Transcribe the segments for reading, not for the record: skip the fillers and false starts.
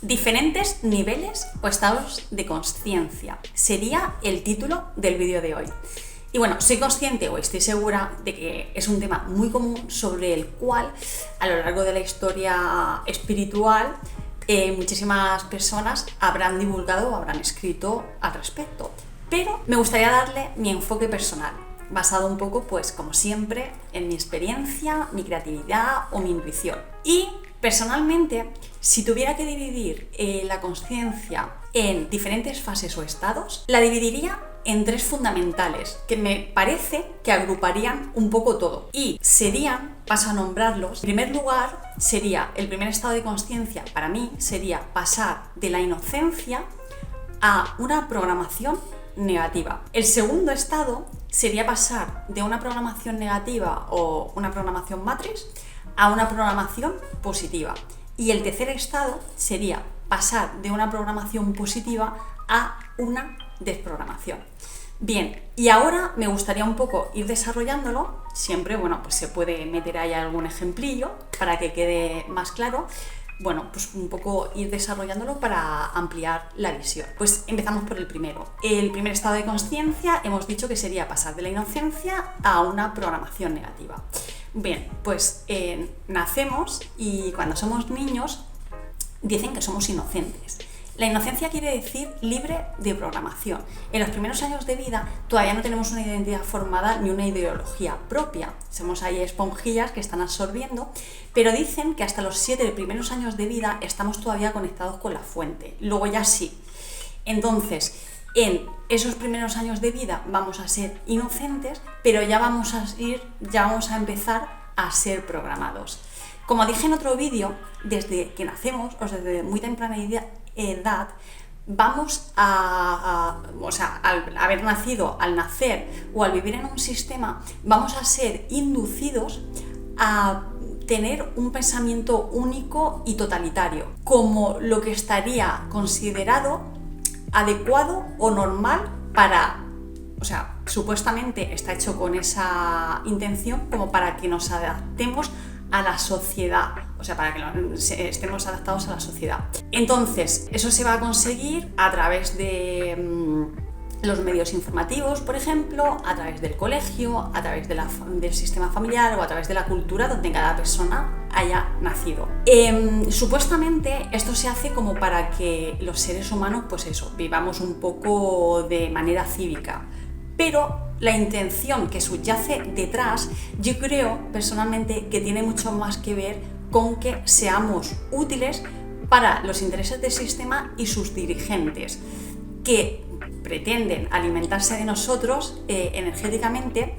Diferentes niveles o estados de consciencia sería el título del vídeo de hoy. Y bueno, soy consciente o estoy segura de que es un tema muy común sobre el cual a lo largo de la historia espiritual muchísimas personas habrán divulgado o habrán escrito al respecto. Pero me gustaría darle mi enfoque personal, basado un poco, pues como siempre, en mi experiencia, mi creatividad o mi intuición. Y personalmente, si tuviera que dividir la consciencia en diferentes fases o estados, la dividiría en tres fundamentales, que me parece que agruparían un poco todo. Y serían, paso a nombrarlos, en primer lugar, sería el primer estado de consciencia, para mí, sería pasar de la inocencia a una programación negativa. El segundo estado sería pasar de una programación negativa o una programación matriz a una programación positiva. Y el tercer estado sería pasar de una programación positiva a una desprogramación. Bien, y ahora me gustaría un poco ir desarrollándolo. Siempre, bueno, pues se puede meter ahí algún ejemplillo para que quede más claro. Bueno, pues un poco ir desarrollándolo para ampliar la visión. Pues empezamos por el primero. El primer estado de consciencia hemos dicho que sería pasar de la inocencia a una programación negativa. Bien, pues nacemos y cuando somos niños dicen que somos inocentes. La inocencia quiere decir libre de programación. En los primeros años de vida todavía no tenemos una identidad formada ni una ideología propia. Somos ahí esponjillas que están absorbiendo, pero dicen que hasta los 7 primeros años de vida estamos todavía conectados con la fuente. Luego ya sí. Entonces, en esos primeros años de vida vamos a ser inocentes, pero ya vamos a empezar a ser programados. Como dije en otro vídeo, desde que nacemos, o sea, desde muy temprana edad, vamos al haber nacido, al nacer o al vivir en un sistema, vamos a ser inducidos a tener un pensamiento único y totalitario, como lo que estaría considerado adecuado o normal para, o sea, supuestamente está hecho con esa intención como para que nos adaptemos a la sociedad, o sea, para que estemos adaptados a la sociedad. Entonces, eso se va a conseguir a través de los medios informativos, por ejemplo, a través del colegio, a través del sistema familiar o a través de la cultura donde cada persona haya nacido. Supuestamente esto se hace como para que los seres humanos, pues eso, vivamos un poco de manera cívica, pero la intención que subyace detrás, yo creo personalmente que tiene mucho más que ver con que seamos útiles para los intereses del sistema y sus dirigentes, que pretenden alimentarse de nosotros energéticamente,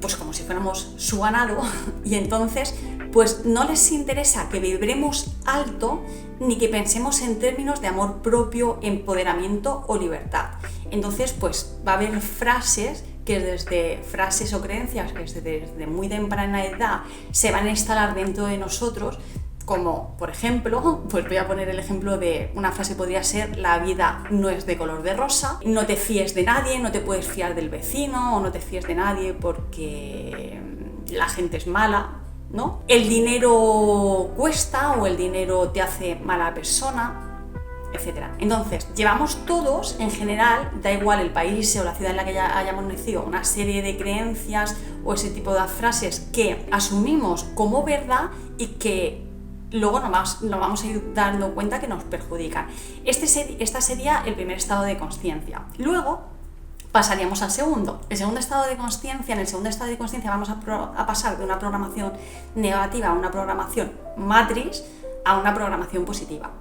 pues como si fuéramos su ganado, y entonces pues no les interesa que vibremos alto ni que pensemos en términos de amor propio, empoderamiento o libertad. Entonces pues va a haber frases o creencias que desde muy temprana edad se van a instalar dentro de nosotros, como por ejemplo, pues voy a poner el ejemplo de una frase, podría ser: la vida no es de color de rosa, no te fíes de nadie, no te puedes fiar del vecino, o no te fíes de nadie porque la gente es mala, ¿no? El dinero cuesta, o el dinero te hace mala persona, etc. Entonces, llevamos todos, en general, da igual el país o la ciudad en la que hayamos nacido, una serie de creencias o ese tipo de frases que asumimos como verdad y que luego nos vamos a ir dando cuenta que nos perjudican. Esta sería el primer estado de consciencia. Luego pasaríamos al segundo. El segundo estado de consciencia. En el segundo estado de consciencia vamos a pasar de una programación negativa a una programación matriz a una programación positiva.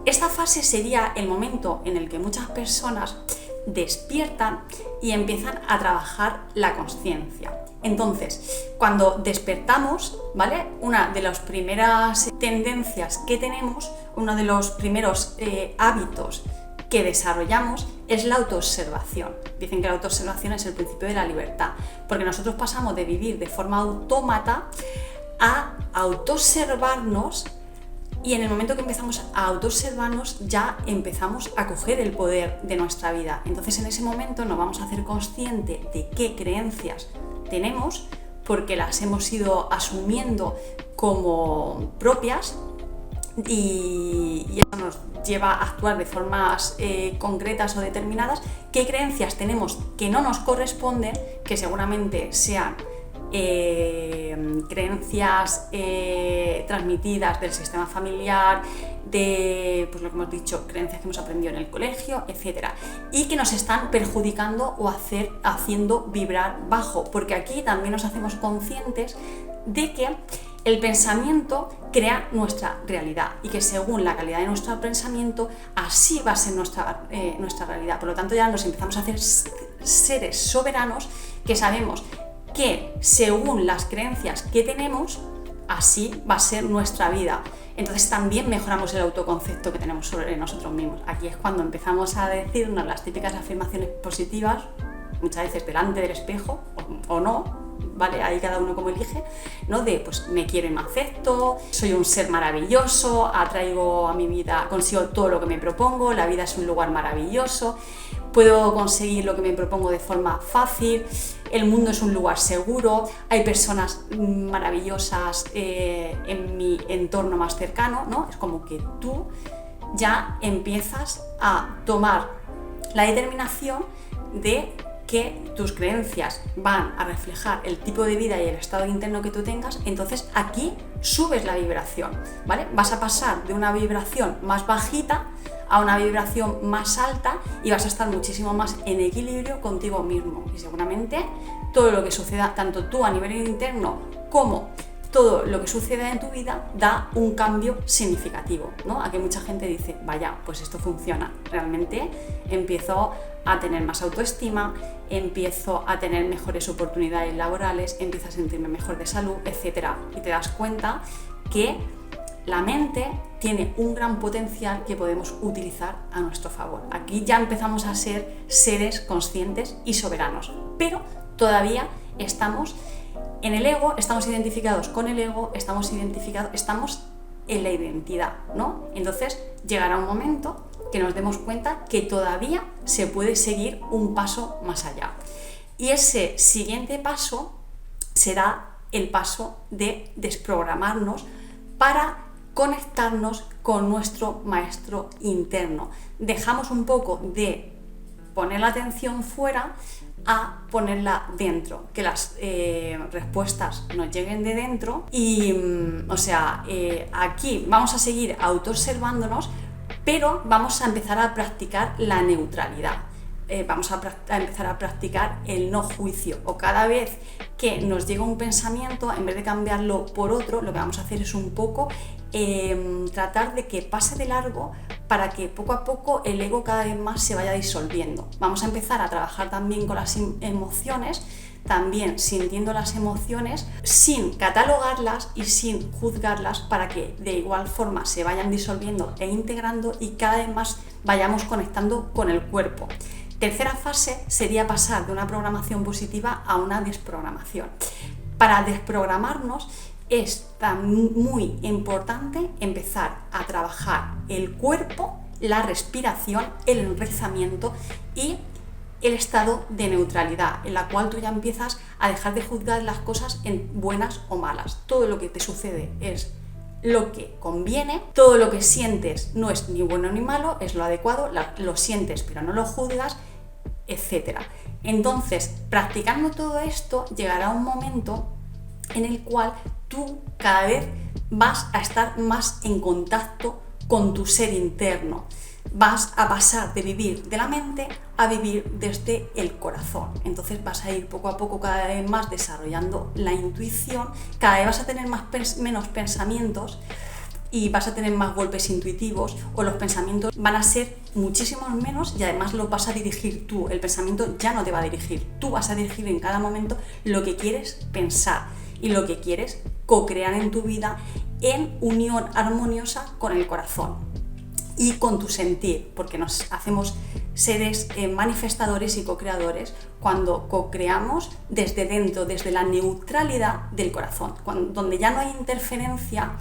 Esta fase sería el momento en el que muchas personas despiertan y empiezan a trabajar la consciencia. Entonces, cuando despertamos, ¿vale? Una de las primeras tendencias que tenemos, uno de los primeros hábitos que desarrollamos es la autoobservación. Dicen que la autoobservación es el principio de la libertad, porque nosotros pasamos de vivir de forma autómata a autoobservarnos, y en el momento que empezamos a autoobservarnos ya empezamos a coger el poder de nuestra vida. Entonces en ese momento nos vamos a hacer consciente de qué creencias tenemos, porque las hemos ido asumiendo como propias, y eso nos lleva a actuar de formas concretas o determinadas, qué creencias tenemos que no nos corresponden, que seguramente sean creencias transmitidas del sistema familiar, de pues lo que hemos dicho, creencias que hemos aprendido en el colegio, etcétera, y que nos están perjudicando o haciendo vibrar bajo, porque aquí también nos hacemos conscientes de que el pensamiento crea nuestra realidad y que según la calidad de nuestro pensamiento así va a ser nuestra realidad. Por lo tanto, ya nos empezamos a hacer seres soberanos que sabemos que según las creencias que tenemos, así va a ser nuestra vida. Entonces también mejoramos el autoconcepto que tenemos sobre nosotros mismos. Aquí es cuando empezamos a decirnos las típicas afirmaciones positivas, muchas veces delante del espejo o no, ¿vale? Ahí cada uno como elige, ¿no? De pues me quiero y me acepto, soy un ser maravilloso, atraigo a mi vida, consigo todo lo que me propongo, la vida es un lugar maravilloso, puedo conseguir lo que me propongo de forma fácil, el mundo es un lugar seguro, hay personas maravillosas en mi entorno más cercano, ¿no? Es como que tú ya empiezas a tomar la determinación de que tus creencias van a reflejar el tipo de vida y el estado interno que tú tengas, entonces aquí subes la vibración, ¿vale? Vas a pasar de una vibración más bajita a una vibración más alta y vas a estar muchísimo más en equilibrio contigo mismo. Y seguramente todo lo que suceda, tanto tú a nivel interno como todo lo que suceda en tu vida, da un cambio significativo, ¿no? Aquí mucha gente dice, vaya, pues esto funciona. Realmente empiezo a tener más autoestima, empiezo a tener mejores oportunidades laborales, empiezo a sentirme mejor de salud, etc. Y te das cuenta que la mente tiene un gran potencial que podemos utilizar a nuestro favor. Aquí ya empezamos a ser seres conscientes y soberanos, pero todavía estamos en el ego, estamos identificados con el ego, estamos en la identidad, ¿no? Entonces llegará un momento que nos demos cuenta que todavía se puede seguir un paso más allá. Y ese siguiente paso será el paso de desprogramarnos para conectarnos con nuestro maestro interno. Dejamos un poco de poner la atención fuera a ponerla dentro, que las respuestas nos lleguen de dentro y, aquí vamos a seguir autoobservándonos, pero vamos a empezar a practicar la neutralidad. Vamos a empezar a practicar el no juicio, o cada vez que nos llega un pensamiento, en vez de cambiarlo por otro, lo que vamos a hacer es un poco tratar de que pase de largo para que poco a poco el ego cada vez más se vaya disolviendo. Vamos a empezar a trabajar también con las emociones, también sintiendo las emociones sin catalogarlas y sin juzgarlas, para que de igual forma se vayan disolviendo e integrando y cada vez más vayamos conectando con el cuerpo. Tercera fase sería pasar de una programación positiva a una desprogramación. Para desprogramarnos es muy importante empezar a trabajar el cuerpo, la respiración, el enraizamiento y el estado de neutralidad, en la cual tú ya empiezas a dejar de juzgar las cosas en buenas o malas. Todo lo que te sucede es lo que conviene, todo lo que sientes no es ni bueno ni malo, es lo adecuado, lo sientes pero no lo juzgas, etc. Entonces, practicando todo esto, llegará un momento en el cual tú cada vez vas a estar más en contacto con tu ser interno. Vas a pasar de vivir de la mente a vivir desde el corazón. Entonces vas a ir poco a poco cada vez más desarrollando la intuición, cada vez vas a tener menos pensamientos y vas a tener más golpes intuitivos, o los pensamientos van a ser muchísimos menos y además los vas a dirigir tú. El pensamiento ya no te va a dirigir, tú vas a dirigir en cada momento lo que quieres pensar y lo que quieres co-crear en tu vida en unión armoniosa con el corazón y con tu sentir, porque nos hacemos seres manifestadores y co-creadores cuando co-creamos desde dentro, desde la neutralidad del corazón, donde ya no hay interferencia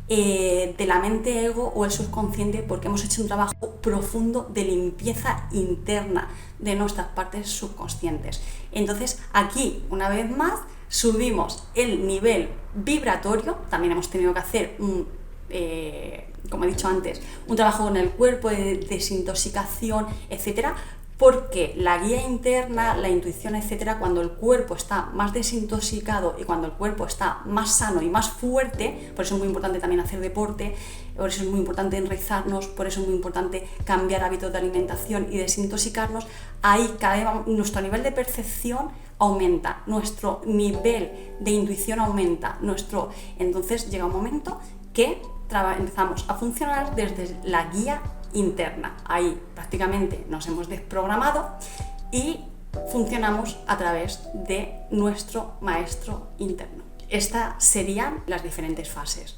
de la mente ego o el subconsciente, porque hemos hecho un trabajo profundo de limpieza interna de nuestras partes subconscientes. Entonces aquí, una vez más, subimos el nivel vibratorio. También hemos tenido que hacer como he dicho antes, un trabajo con el cuerpo, de desintoxicación, etcétera, porque la guía interna, la intuición, etcétera, cuando el cuerpo está más desintoxicado y cuando el cuerpo está más sano y más fuerte, por eso es muy importante también hacer deporte, por eso es muy importante enraizarnos, por eso es muy importante cambiar hábitos de alimentación y desintoxicarnos, ahí nuestro nivel de percepción aumenta, nuestro nivel de intuición aumenta, entonces llega un momento que empezamos a funcionar desde la guía interna. Ahí prácticamente nos hemos desprogramado y funcionamos a través de nuestro maestro interno. Estas serían las diferentes fases.